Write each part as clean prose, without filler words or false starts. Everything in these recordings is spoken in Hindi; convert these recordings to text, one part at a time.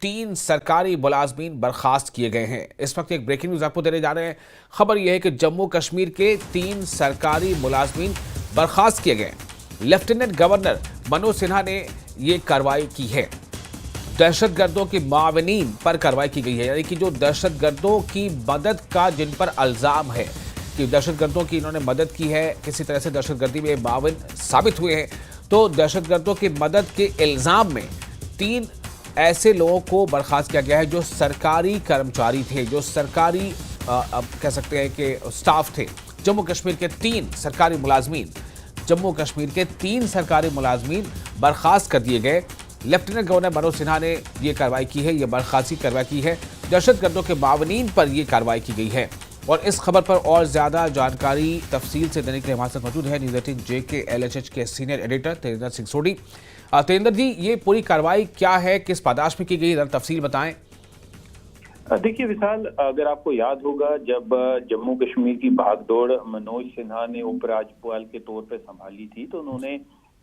3 सरकारी मुलाजमीन बर्खास्त किए गए हैं। इस वक्त एक ब्रेकिंग न्यूज आपको देने जा रहे हैं। खबर यह है कि जम्मू कश्मीर के 3 सरकारी मुलाजमीन बर्खास्त किए गए। लेफ्टिनेंट गवर्नर मनोज सिन्हा ने यह कार्रवाई की है। दहशतगर्दों के मावनीन पर कार्रवाई की गई है, यानी कि जो दहशतगर्दों की मदद का जिन पर इल्जाम है कि दहशतगर्दों की इन्होंने मदद की है, किसी तरह से दहशतगर्दी में मावन साबित हुए हैं, तो दहशतगर्दों की मदद के इल्जाम में 3 ऐसे लोगों को बर्खास्त किया गया है जो सरकारी कर्मचारी थे, जो सरकारी अब कह सकते हैं कि स्टाफ थे। जम्मू कश्मीर के 3 सरकारी मुलाजमीन जम्मू कश्मीर के 3 सरकारी मुलाजमीन बर्खास्त कर दिए गए। लेफ्टिनेंट गवर्नर मनोज सिन्हा ने यह कार्रवाई की है, यह बर्खास्ती कार्रवाई की है। दहशतगर्दों के मावनीन पर यह कार्रवाई की गई है। और इस खबर पर और ज्यादा जानकारी तफसील से देने के लिए हमारे साथ मौजूद है न्यूज 18 JKLHH के सीनियर एडिटर तेजिंदर सिंह सोढी। तेजिंदर जी, ये पूरी कार्रवाई क्या है, किस पादाश में की गई, तफसील बताएं। देखिए विशाल, अगर आपको याद होगा, जब जम्मू कश्मीर की भागदौड़ मनोज सिन्हा ने उपराज्यपाल के तौर पर संभाली थी, तो उन्होंने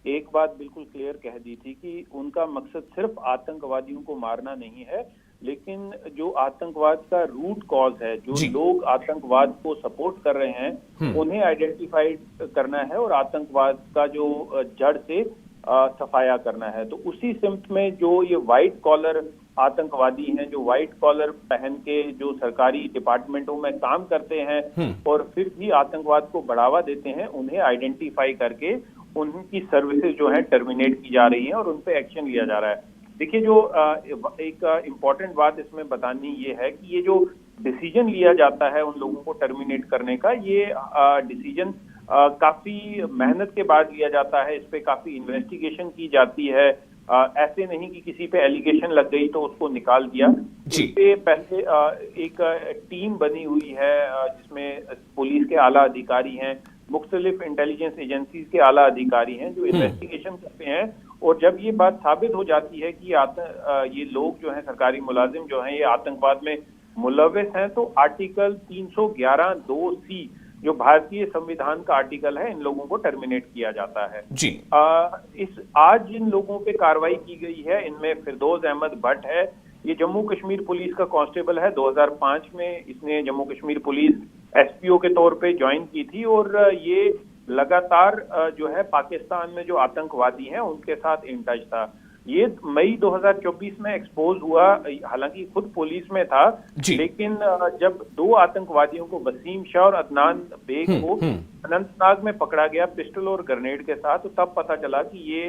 एक बात बिल्कुल क्लियर कह दी थी कि उनका मकसद सिर्फ आतंकवादियों को मारना नहीं है, लेकिन जो आतंकवाद का रूट कॉज है, जो लोग आतंकवाद को सपोर्ट कर रहे हैं, उन्हें आइडेंटिफाइड करना है और आतंकवाद का जो जड़ से सफाया करना है। तो उसी सिमत में जो ये व्हाइट कॉलर आतंकवादी हैं, जो व्हाइट कॉलर पहन के जो सरकारी डिपार्टमेंटों में काम करते हैं और फिर भी आतंकवाद को बढ़ावा देते हैं, उन्हें आइडेंटिफाई करके उनकी सर्विसेज जो है टर्मिनेट की जा रही है और उन पे एक्शन लिया जा रहा है। देखिए, जो एक इम्पॉर्टेंट बात इसमें बतानी ये है कि ये जो डिसीजन लिया जाता है उन लोगों को टर्मिनेट करने का, ये डिसीजन काफी मेहनत के बाद लिया जाता है। इस पे काफी इन्वेस्टिगेशन की जाती है। ऐसे नहीं कि किसी पे एलिगेशन लग गई तो उसको निकाल दिया। इस पे पहले एक टीम बनी हुई है जिसमें पुलिस के आला अधिकारी हैं, मुख्तलिफ इंटेलिजेंस एजेंसीज के आला अधिकारी हैं जो इन्वेस्टिगेशन करते हैं। और जब ये बात साबित हो जाती है कि ये लोग जो हैं, सरकारी मुलाजिम जो हैं, ये आतंकवाद में मुलव्विस हैं, तो आर्टिकल 311(2)(c) जो भारतीय संविधान का आर्टिकल है, इन लोगों को टर्मिनेट किया जाता है जी। आज जिन लोगों पे कार्रवाई की गई है, इनमें फिरदौस अहमद भट्ट है। ये जम्मू कश्मीर पुलिस का कांस्टेबल है। 2005 में इसने जम्मू कश्मीर पुलिस SPO के तौर पे ज्वाइन की थी और ये लगातार जो है पाकिस्तान में जो आतंकवादी हैं उनके साथ इन टच था। ये मई 2024 में एक्सपोज हुआ, हालांकि खुद पुलिस में था, लेकिन जब 2 आतंकवादियों को, वसीम शाह और अदनान बेग को अनंतनाग में पकड़ा गया पिस्टल और ग्रेनेड के साथ, तो तब पता चला कि ये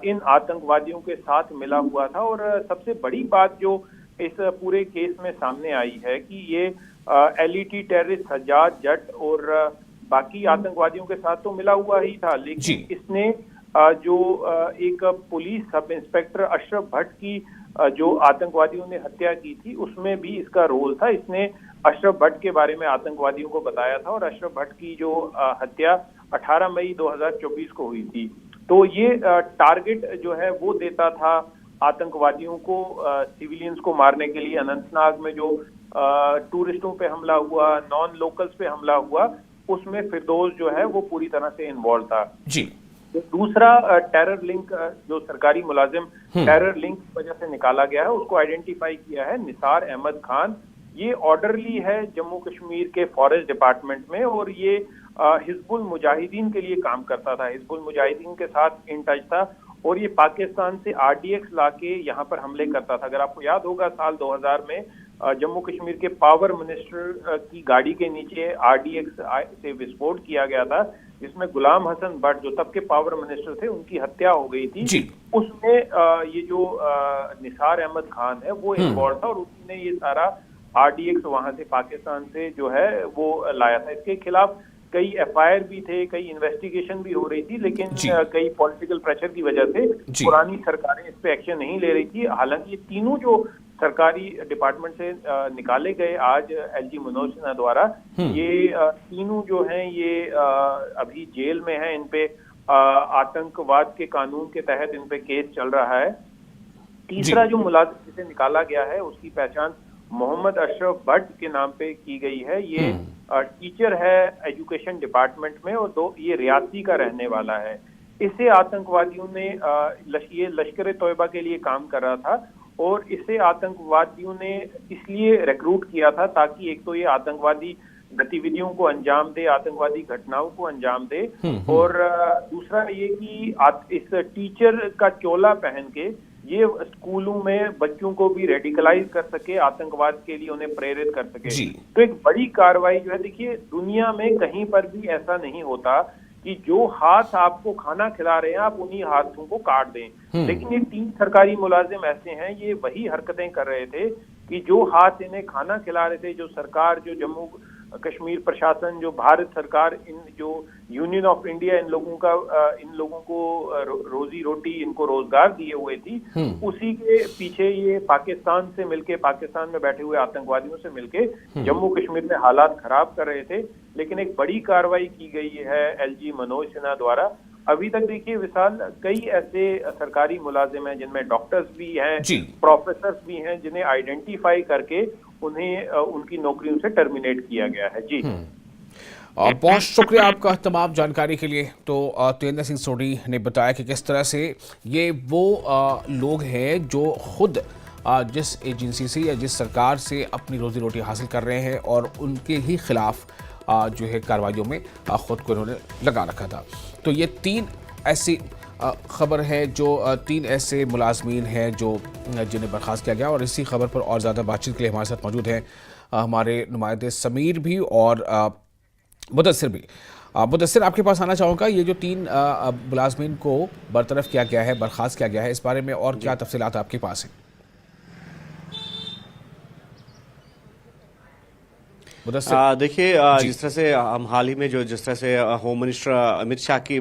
इन आतंकवादियों के साथ मिला हुआ था। और सबसे बड़ी बात जो इस पूरे केस में सामने आई है कि ये LET टेररिस्ट सज्जाद जट और बाकी आतंकवादियों के साथ तो मिला हुआ ही था, लेकिन इसने जो एक police sub inspector Ashraf Bhatt की जो आतंकवादियों ने हत्या की थी, उसमें भी इसका रोल था। इसने अशरफ भट्ट के बारे में आतंकवादियों को बताया था और अशरफ भट्ट की जो हत्या 18 मई 2024 को हुई थी। तो ये टारगेट जो है वो देता था आतंकवादियों को, सिविलियंस को मारने के लिए। अनंतनाग में जो टूरिस्टों पे हमला हुआ, नॉन लोकल्स पे हमला हुआ, उसमें फिरदौस जो है वो पूरी तरह से इन्वॉल्व था जी। दूसरा टेरर लिंक, जो सरकारी मुलाजिम टेरर लिंक की वजह से निकाला गया है, उसको आइडेंटिफाई किया है निसार अहमद खान। ये ऑर्डरली है जम्मू कश्मीर के फॉरेस्ट डिपार्टमेंट में और ये हिजबुल मुजाहिदीन के लिए काम करता था, हिजबुल मुजाहिदीन के साथ इन टच था और ये पाकिस्तान से RDX लाके यहाँ पर हमले करता था। अगर आपको याद होगा, साल 2000 में जम्मू कश्मीर के पावर मिनिस्टर की गाड़ी के नीचे RDX से विस्फोट किया गया था, जिसमें गुलाम हसन भट्ट जो तब के पावर मिनिस्टर थे, उनकी हत्या हो गई थी। उसमें ये जो निसार अहमद खान है वो इन्वॉल्व था और उसने ये सारा RDX वहां से, पाकिस्तान से जो है वो लाया था। इसके खिलाफ कई FIR भी थे, कई इन्वेस्टिगेशन भी हो रही थी, लेकिन कई पॉलिटिकल प्रेशर की वजह से पुरानी सरकारें इस पे एक्शन नहीं ले रही थी। हालांकि ये तीनों जो सरकारी डिपार्टमेंट से निकाले गए आज LG मनोज सिन्हा द्वारा, ये तीनों जो हैं ये अभी जेल में हैं। इन पे आतंकवाद के कानून के तहत इन पे केस चल रहा है। तीसरा जो मुलाजिम जिसे निकाला गया है, उसकी पहचान मोहम्मद अशरफ भट्ट के नाम पे की गई है। ये टीचर है एजुकेशन डिपार्टमेंट में और ये रियासी का रहने वाला है। इसे आतंकवादियों ने ये लश्कर-ए-तौयबा के लिए काम कर रहा था और इसे आतंकवादियों ने इसलिए रिक्रूट किया था ताकि एक तो ये आतंकवादी गतिविधियों को अंजाम दे, आतंकवादी घटनाओं को अंजाम दे, और दूसरा ये कि इस टीचर का चोला पहन के ये स्कूलों में बच्चों को भी रेडिकलाइज कर सके, आतंकवाद के लिए उन्हें प्रेरित कर सके। तो एक बड़ी कार्रवाई जो है, देखिए दुनिया में कहीं पर भी ऐसा नहीं होता कि जो हाथ आपको खाना खिला रहे हैं आप उन्हीं हाथों को काट दें, लेकिन ये 3 सरकारी मुलाजिम ऐसे हैं, ये वही हरकतें कर रहे थे कि जो हाथ इन्हें खाना खिला रहे थे, जो सरकार, जो जम्मू कश्मीर प्रशासन, जो भारत सरकार, इन जो यूनियन ऑफ इंडिया इन लोगों को रोजी रोटी, इनको रोजगार दिए हुए थी, उसी के पीछे ये पाकिस्तान से मिलके, पाकिस्तान में बैठे हुए आतंकवादियों से मिलके जम्मू कश्मीर में हालात खराब कर रहे थे। लेकिन एक बड़ी कार्रवाई की गई है एलजी मनोज सिन्हा द्वारा। अभी तक देखिए विशाल, कई ऐसे सरकारी मुलाजिम हैं जिनमें डॉक्टर्स भी हैं, प्रोफेसर्स भी हैं, जिन्हें आइडेंटिफाई करके उन्हें उनकी नौकरियों से टर्मिनेट किया गया है। जी बहुत शुक्रिया आपका तमाम जानकारी के लिए। तो तेंद्र सिंह सोढी ने बताया कि किस तरह से ये वो लोग हैं जो खुद जिस एजेंसी से या जिस सरकार से अपनी रोजी रोटी हासिल कर रहे हैं और उनके ही खिलाफ जो है कार्रवाइयों में खुद को इन्होंने लगा रखा था। तो ये 3 ऐसी खबर है जो 3 ऐसे मुलाजमीन हैं जो जिन्हें बर्खास्त किया गया। और इसी खबर पर और ज़्यादा बातचीत के लिए हमारे साथ मौजूद हैं हमारे नुमाइंदे समीर भी और मुदस्सिर भी। मुदस्सिर, आपके पास आना चाहूँगा, ये जो 3 मुलाजमीन को बरतरफ किया गया है, बर्खास्त किया गया है, इस बारे में और क्या तफसीलात आपके पास हैं? देखिए, जिस तरह से हम हाल ही में जिस तरह से होम मिनिस्टर अमित शाह की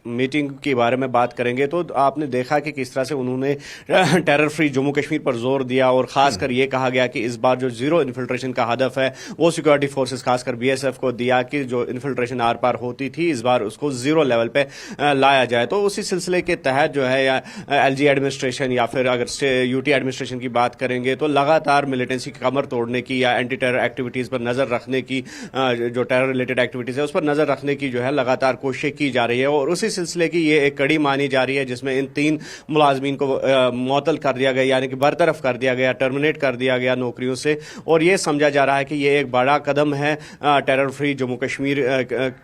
मीटिंग के बारे में बात करेंगे तो आपने देखा कि किस तरह से उन्होंने टेरर फ्री जम्मू कश्मीर पर जोर दिया और खासकर ये कहा गया कि इस बार जो जीरो इन्फिल्ट्रेशन का हदफ है वो सिक्योरिटी फोर्सेस खासकर बीएसएफ को दिया कि जो इन्फिल्ट्रेशन आर पार होती थी इस बार उसको जीरो लेवल पे लाया जाए। तो उसी सिलसिले के तहत जो है या एलजी एडमिनिस्ट्रेशन या फिर अगर यूटी एडमिनिस्ट्रेशन की बात करेंगे तो लगातार मिलिटेंसी की कमर तोड़ने की या एंटी टेरर एक्टिविटीज पर नजर रखने की, जो टेरर रिलेटेड एक्टिविटीज है उस पर नजर रखने की जो है लगातार कोशिशें की जा रही है। और उसी सिलसिले की ये एक कड़ी मानी जा रही है जिसमें इन 3 मुलाजमीन को मुअत्तल कर दिया गया, यानी कि बरतरफ कर दिया गया, टर्मिनेट कर दिया गया नौकरियों से। और ये समझा जा रहा है कि ये एक बड़ा कदम है टेरर फ्री जम्मू कश्मीर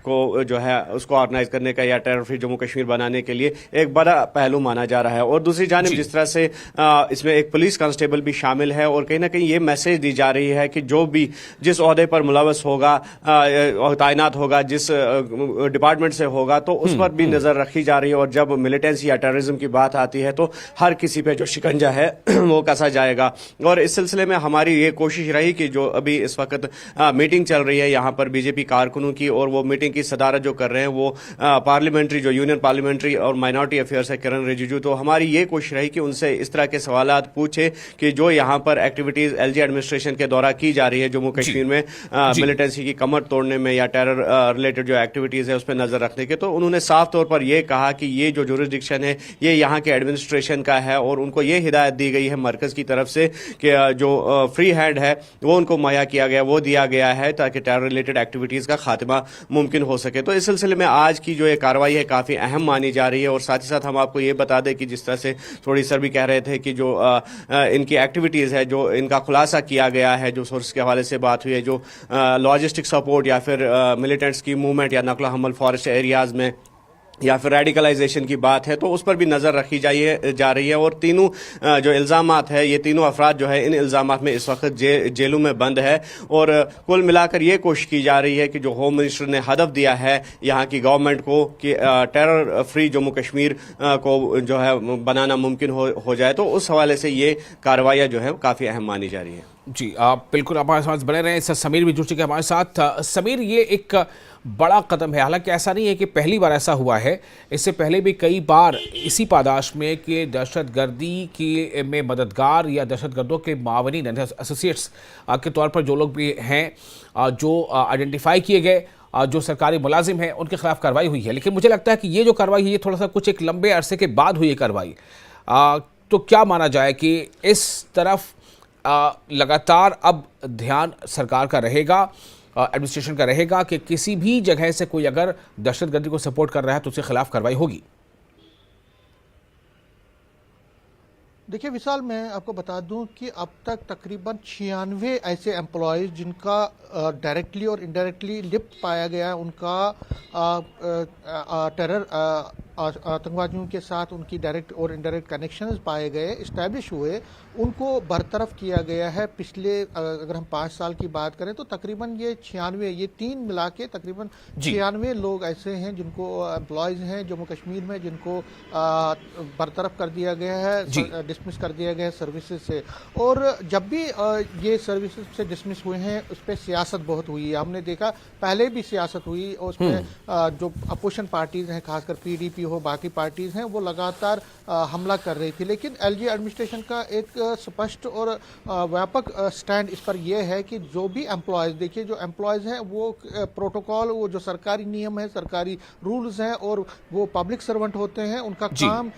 को जो है उसको ऑर्गेनाइज करने का या टेरर फ्री जम्मू कश्मीर बनाने के लिए एक बड़ा पहलू माना जा रहा है। और दूसरी जानिब जिस तरह से इसमें एक पुलिस कांस्टेबल भी शामिल है और कहीं ना कहीं ये मैसेज दी जा रही है कि जो भी जिस ओहदे पर मुलव्वस होगा और तैनात होगा, जिस डिपार्टमेंट से होगा, तो उस पर भी नजर रखी जा रही है। और जब मिलिटेंसी या टेररिज्म की बात आती है तो हर किसी पे जो शिकंजा है वो कसा जाएगा। और इस सिलसिले में हमारी ये कोशिश रही कि जो अभी इस वक्त मीटिंग चल रही है यहाँ पर बीजेपी कारकुनों की, और वो मीटिंग की सदारत जो कर रहे हैं वो पार्लियामेंट्री जो यूनियन पार्लियामेंट्री और माइनॉरिटी अफेयर्स है किरण रिजिजू, तो हमारी ये कोशिश रही कि उनसे इस तरह के सवालात पूछे कि जो यहाँ पर एक्टिविटीज एलजी एडमिनिस्ट्रेशन के द्वारा की जा रही है जम्मू कश्मीर में मिलिटेंसी की कमर तोड़ने में या टेरर रिलेटेड जो एक्टिविटीज है उस पर नजर रखने के, तो उन्होंने साफ तौर पर यह कहा कि ये जो जुरिसडिक्शन है ये यहाँ के एडमिनिस्ट्रेशन का है और उनको ये हिदायत दी गई है मरकज की तरफ से कि जो फ्री हैंड है वो उनको मुहैया किया गया, वो दिया गया है ताकि टेरर रिलेटेड एक्टिविटीज का खात्मा मुमकिन हो सके। तो इस सिलसिले में आज की जो ये कार्रवाई है काफी अहम मानी जा रही है। और साथ ही साथ हम आपको ये बता दें कि जिस तरह से थोड़ी सर भी कह रहे थे कि जो इनकी एक्टिविटीज है, जो इनका खुलासा किया गया है, जो सोर्स के हवाले से बात हुई है, जो लॉजिस्टिक सपोर्ट या फिर मिलिटेंट्स की मूवमेंट या नकलो हमल फॉरेस्ट एरियाज में या फिर रेडिकलाइजेशन की बात है, तो उस पर भी नजर रखी जा रही है। और तीनों जो इल्जामात है, ये तीनों अफराद जो है इन इल्जामात में इस वक्त जेलों में बंद है। और कुल मिलाकर ये कोशिश की जा रही है कि जो होम मिनिस्टर ने हदफ दिया है यहाँ की गवर्नमेंट को कि टेरर फ्री जम्मू कश्मीर को जो है बनाना मुमकिन हो जाए, तो उस हवाले से ये कार्रवाइयाँ जो है काफ़ी अहम मानी जा रही है। जी, आप बिल्कुल हमारे साथ बने रहें। सर समीर भी जुड़ चुके हैं हमारे साथ। समीर, ये एक बड़ा कदम है, हालांकि ऐसा नहीं है कि पहली बार ऐसा हुआ है, इससे पहले भी कई बार इसी पादाश में कि दहशतगर्दी की में मददगार या दहशतगर्दों के मावनीन एसोसिएट्स के तौर पर जो लोग भी हैं, जो आइडेंटिफाई किए गए, जो सरकारी मुलाजिम हैं, उनके खिलाफ कार्रवाई हुई है। लेकिन मुझे लगता है कि ये जो कार्रवाई है ये थोड़ा सा कुछ एक लंबे अरसे के बाद हुई है कार्रवाई। तो क्या माना जाए कि इस तरफ लगातार अब ध्यान सरकार का रहेगा, एडमिनिस्ट्रेशन का रहेगा कि किसी भी जगह से कोई अगर दहशतगर्दी को सपोर्ट कर रहा है तो उसके खिलाफ कार्रवाई होगी? देखिए विशाल, मैं आपको बता दूं कि अब तक तकरीबन 96 ऐसे एम्प्लॉयज़ जिनका डायरेक्टली और इनडायरेक्टली लिप्त पाया गया, उनका टेरर आतंकवादियों के साथ उनकी डायरेक्ट और इनडायरेक्ट कनेक्शंस पाए गए, इस्टेब्लिश हुए, उनको बरतरफ किया गया है। पिछले अगर हम 5 साल की बात करें तो तकरीबन ये 96, ये 3 मिला के तकरीबन 96 लोग ऐसे हैं जिनको एम्प्लॉयज़ हैं जम्मू कश्मीर में, जिनको बरतरफ कर दिया गया है, डिसमिस कर दिया गया है सर्विसेज से। और जब भी ये सर्विसेज से डिसमिस हुए हैं उस पर सियासत बहुत हुई है। हमने देखा पहले भी सियासत हुई और उसमें जो अपोजिशन पार्टीज हैं, खासकर पीडीपी हो, बाकी पार्टीज हैं, वो लगातार हमला कर रही थी। लेकिन एलजी एडमिनिस्ट्रेशन का एक स्पष्ट और व्यापक स्टैंड इस पर यह है कि जो भी एम्प्लॉयज़, देखिए जो एम्प्लॉयज़ हैं वो प्रोटोकॉल, वो जो सरकारी नियम है, सरकारी रूल्स हैं और वो पब्लिक सर्वेंट होते हैं, उनका काम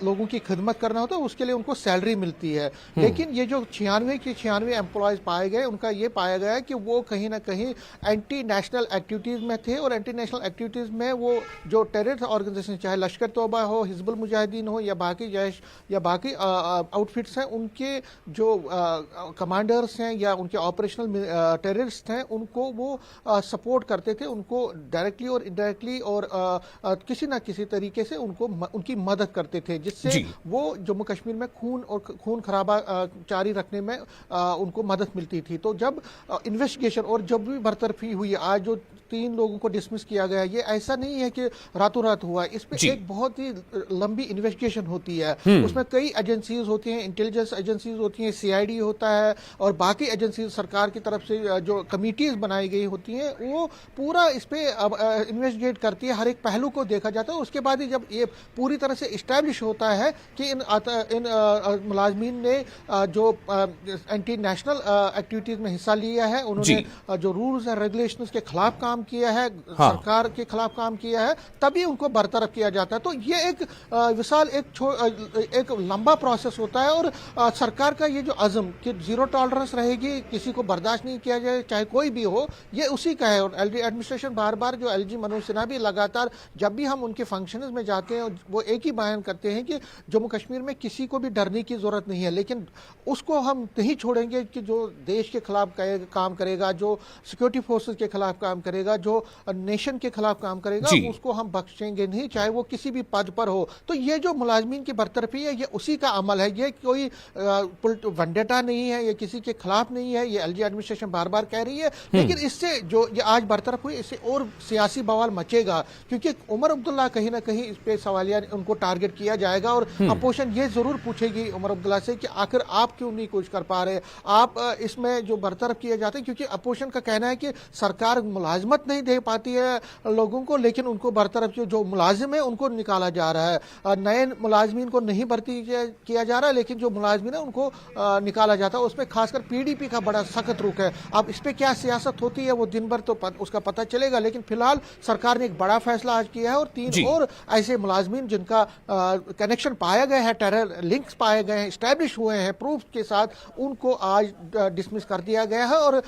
लोगों की खिदमत करना होता है, उसके लिए उनको सैलरी मिलती है। लेकिन ये जो 96 एम्प्लॉयज़ पाए गए, उनका ये पाया गया कि वो कहीं ना कहीं एंटी नेशनल एक्टिविटीज़ में थे और एंटी नेशनल एक्टिविटीज़ में वो जो टेररिस्ट ऑर्गेनाइजेशन, चाहे लश्कर तौबा हो, हिजबुल मुजाहिदीन हो या बाकी जैश या बाकी आउटफिट्स हैं, उनके जो कमांडर्स हैं या उनके ऑपरेशनल टेररिस्ट हैं, उनको वो सपोर्ट करते थे, उनको डायरेक्टली और इनडायरेक्टली और किसी ना किसी तरीके से उनको उनकी मदद करते थे, जिससे वो जम्मू कश्मीर में खून खराबा जारी रखने में उनको मदद मिलती थी। तो जब इन्वेस्टिगेशन और जब भी बरतरफी हुई, आज जो 3 लोगों को डिसमिस किया गया, ये ऐसा नहीं है कि रातों रात हुआ, इस पे एक बहुत ही लंबी इन्वेस्टिगेशन होती है। उसमें कई एजेंसीज होती हैं, इंटेलिजेंस एजेंसीज होती हैं, सीआईडी होता है और बाकी एजेंसीज सरकार की तरफ से जो कमिटीज बनाई गई होती हैं, वो पूरा इस पे इन्वेस्टिगेट करती है, हर एक पहलू को देखा जाता है। उसके बाद ही जब ये पूरी तरह से इस्टेब्लिश होता है कि इन मुलाजमीन ने जो एंटी नेशनल एक्टिविटीज में हिस्सा लिया है, उन्होंने जो रूल्स एंड रेगुलेशंस के खिलाफ काम किया है, सरकार के खिलाफ काम किया है, तभी उनको बरतरफ किया जाता है। तो ये एक विशाल एक लंबा प्रोसेस होता है और सरकार का ये जो अज़म कि जीरो टॉलरेंस रहेगी, किसी को बर्दाश्त नहीं किया जाए, चाहे कोई भी हो, ये उसी का है। और एलजी एडमिनिस्ट्रेशन बार बार, जो एलजी मनोज सिन्हा भी लगातार जब भी हम उनके फंक्शंस में जाते हैं, वो एक ही बयान करते हैं कि जम्मू कश्मीर में किसी को भी डरने की जरूरत नहीं है, लेकिन उसको हम नहीं छोड़ेंगे कि जो देश के खिलाफ काम करेगा, जो सिक्योरिटी फोर्सेस के खिलाफ काम करेगा, जो नेशन के खिलाफ काम करेगा, उसको हम बख्शेंगे नहीं, चाहे वो किसी भी पद पर हो। तो ये जो मुलाजमीन की बरतरफी है, ये उसी का अमल है, ये कोई वंडेटा नहीं है, ये किसी के खिलाफ नहीं है, ये एलजी एडमिनिस्ट्रेशन बार बार कह रही है। लेकिन इससे जो ये आज बरतरफ हुई, इससे और सियासी बवाल मचेगा, क्योंकि उमर अब्दुल्ला कहीं ना कहीं इस पे सवालिया उनको टारगेट किया जाएगा और अपोजिशन ये जरूर पूछेगी उमर अब्दुल्ला से कि आखिर आप क्यों नहीं कुछ कर पा रहे, आप इसमें जो बरतरफ किए जाते हैं, क्योंकि अपोजिशन का कहना है कि सरकार मुलाजमत नहीं दे पाती है लोगों को, लेकिन उनको बरतरफ जो मुलाजिम है उनको निकाला जा रहा है, नए मुलाजमीन को नहीं भर्ती किया जा रहा है, लेकिन जो मुलाजमीन है उनको निकाला जाता है। उसमें खासकर पीडीपी का बड़ा सख्त रुख है। अब इस पर क्या सियासत होती है वो दिन भर तो उसका पता चलेगा, लेकिन फिलहाल सरकार ने एक बड़ा फैसला आज किया है और 3 और ऐसे मुलाजमीन जिनका कनेक्शन पाया गया है, टेरर लिंक्स पाए गए हैं, स्टैब्लिश हुए हैं प्रूफ के साथ, उनको आज डिसमिस कर दिया गया है। और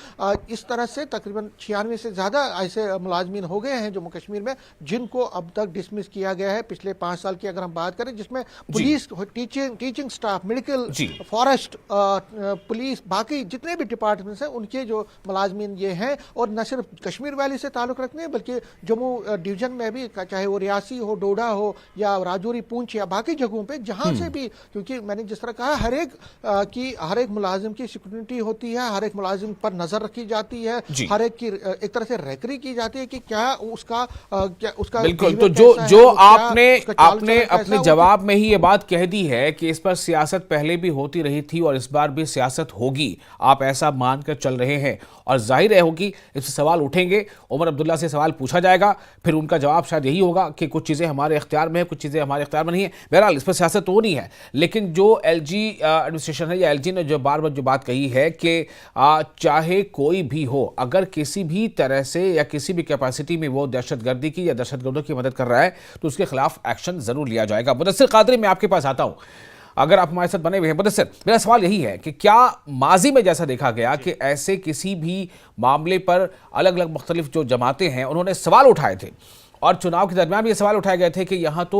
इस तरह से तकरीबन 96 से ज्यादा ऐसे मुलाजमीन हो गए हैं जम्मू कश्मीर में जिनको अब तक डिसमिस किया गया है पिछले 5 साल की अगर हम बात करें, जिसमें police, teaching staff, medical, forest, police, बाकी जितने भी डिपार्टमेंट्स हैं उनके जो मुलाजमीन ये हैं। और न सिर्फ कश्मीर वैली से ताल्लुक रखते हैं बल्कि जम्मू डिवीजन में भी, चाहे वो रियासी हो, डोडा हो या राजौरी, पूंछ या बाकी जगहों पे जहां से भी, क्योंकि मैंने जिस तरह कहा हर एक मुलाजिम की सिक्योरिटी होती है, हर एक मुलाजिम पर नजर रखी जाती है, हर एक की एक तरह से रेकरी की जाती है कि क्या उसका बिल्कुल। तो जो आपने अपने जवाब में ही ये बात कह दी है कि इस पर सियासत पहले भी होती रही थी और इस बार भी सियासत होगी, आप ऐसा मानकर चल रहे हैं और जाहिर है होगी, इससे सवाल उठेंगे, उमर अब्दुल्ला से सवाल पूछा जाएगा, फिर उनका जवाब शायद यही होगा कि कुछ चीज़ें हमारे इख्तियार में है, कुछ चीज़ें हमारे इख्तियार में नहीं है। बहरहाल इस पर सियासत तो नहीं है, लेकिन जो एलजी एडमिनिस्ट्रेशन है या एलजी ने जो बार बार जो बात कही है कि चाहे कोई भी हो, अगर किसी भी तरह से या किसी भी कैपेसिटी में वो दहशतगर्दी की या दहशतगर्दों की मदद कर रहा है तो उसके खिलाफ एक्शन जरूर लिया जाएगा। मुदस्सिर कादरी, मैं आपके पास आता हूं, अगर आप हमारे साथ बने हुए हैं। मुदस्सिर, मेरा सवाल यही है कि क्या माजी में जैसा देखा गया कि ऐसे किसी भी मामले पर अलग अलग मुख्तलिफ जो जमातें हैं उन्होंने सवाल उठाए थे और चुनाव के दरमियान भी ये सवाल उठाए गए थे कि यहाँ तो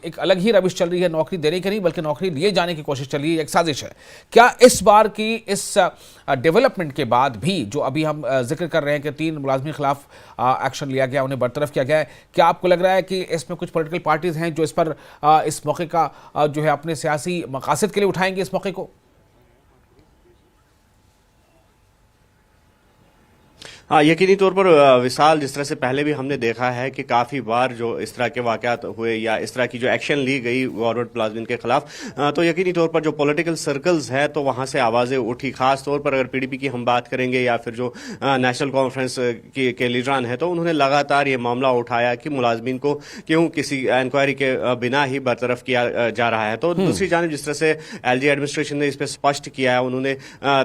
एक अलग ही रविश चल रही है, नौकरी देने की नहीं बल्कि नौकरी लिए जाने की कोशिश चल रही है, एक साजिश है। क्या इस बार की इस डेवलपमेंट के बाद भी जो अभी हम जिक्र कर रहे हैं कि 3 मुलाजमीन के खिलाफ एक्शन लिया गया, उन्हें बरतरफ किया गया है, क्या आपको लग रहा है कि इसमें कुछ पॉलिटिकल पार्टीज हैं जो इस पर इस मौके का जो है अपने सियासी मकासद के लिए उठाएंगे इस मौके को? हाँ, यकीनी तौर पर विशाल, जिस तरह से पहले भी हमने देखा है कि काफ़ी बार जो इस तरह के वाक़यात हुए या इस तरह की जो एक्शन ली गई गवर्नमेंट मुलाज़िमीन के खिलाफ, तो यकीनी तौर पर जो पॉलिटिकल सर्कल्स है तो वहाँ से आवाज़ें उठी। ख़ास तौर पर अगर पीडीपी की हम बात करेंगे या फिर जो नेशनल कॉन्फ्रेंस के लीडरान हैं, तो उन्होंने लगातार ये मामला उठाया कि मुलाज़मीन को क्यों किसी इंक्वायरी के बिना ही बरतरफ किया जा रहा है। तो दूसरी जानिब जिस तरह से एलजी एडमिनिस्ट्रेशन ने इस पर स्पष्ट किया है, उन्होंने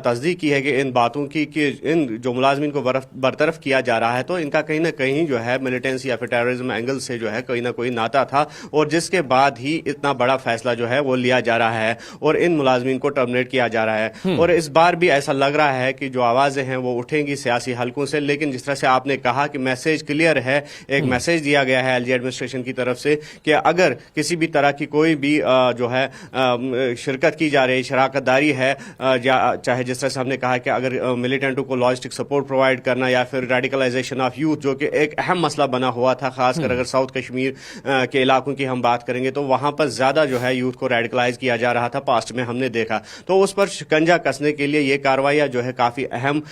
तस्दीक की है कि इन बातों की कि इन जो मुलाज़मीन को बरतरफ किया जा रहा है तो इनका कहीं ना कहीं जो है मिलिटेंसी या फिर टेररिज्म एंगल से जो है कोई ना कोई नाता था, और जिसके बाद ही इतना बड़ा फैसला जो है वो लिया जा रहा है और इन मुलाजमीन को टर्मिनेट किया जा रहा है। और इस बार भी ऐसा लग रहा है कि जो आवाजें हैं वो उठेंगी सियासी हलकों से, लेकिन जिस तरह से आपने कहा कि मैसेज क्लियर है, एक मैसेज दिया गया है एलजी एडमिनिस्ट्रेशन की तरफ से कि अगर किसी भी तरह की कोई भी जो है शिरकत की जा रही, शराकतदारी है, चाहे जिस तरह से हमने कहा कि अगर मिलिटेंटों को लॉजिस्टिक सपोर्ट प्रोवाइड करना या फिर रेडिकलाइजेशन ऑफ यूथ, जो कि एक अहम मसला बना हुआ था, खासकर अगर साउथ कश्मीर के इलाकों की हम बात करेंगे तो वहां पर ज्यादा जो है यूथ को रेडिकलाइज किया जा रहा था, पास्ट में हमने देखा। तो उस पर शिकंजा कसने के लिए ये कार्रवाइयां जो है काफी अहम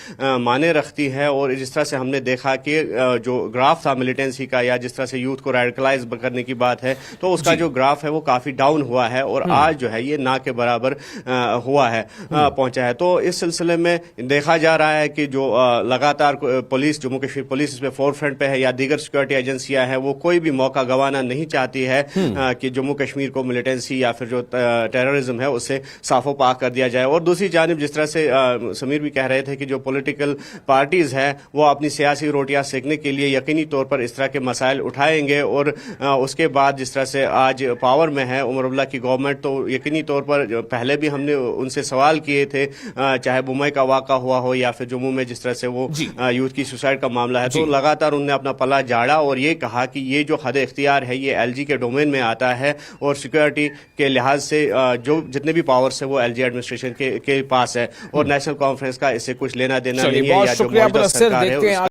माने रखती है। और जिस तरह से हमने देखा कि जो ग्राफ था मिलिटेंसी का या जिस तरह से यूथ को रेडिकलाइज करने की बात है, तो उसका जो ग्राफ है वो काफी डाउन हुआ है और आज जो है ये ना के बराबर हुआ है, पहुंचा है। तो इस सिलसिले में देखा जा रहा है कि जो लगातार पुलिस, जम्मू कश्मीर पुलिस इसमें फोरफ्रंट पे है या दीगर सिक्योरिटी एजेंसियां हैं, वो कोई भी मौका गंवाना नहीं चाहती है कि जम्मू कश्मीर को मिलिटेंसी या फिर जो टेररिज्म है उससे साफो पाक कर दिया जाए। और दूसरी जानिब जिस तरह से समीर भी कह रहे थे कि जो पॉलिटिकल पार्टीज है वो अपनी सियासी रोटियां सेकने के लिए यकीनी तौर पर इस तरह के मसाइल उठाएंगे। और उसके बाद जिस तरह से आज पावर में है उमर अब्दुल्ला की गवर्नमेंट, तो यकीनी तौर पर पहले भी हमने उनसे सवाल किए थे, चाहे मुंबई का वाक़ा हुआ हो या फिर जम्मू में जिस तरह से वो यूथ की सुसाइड का मामला है, तो लगातार उन्होंने अपना पल्ला झाड़ा और ये कहा कि ये जो हद इख्तियार है ये एलजी के डोमेन में आता है और सिक्योरिटी के लिहाज से जो जितने भी पावर्स है वो एलजी एडमिनिस्ट्रेशन के पास है और नेशनल कॉन्फ्रेंस का इससे कुछ लेना देना नहीं है, या जो मौजूदा सरकार है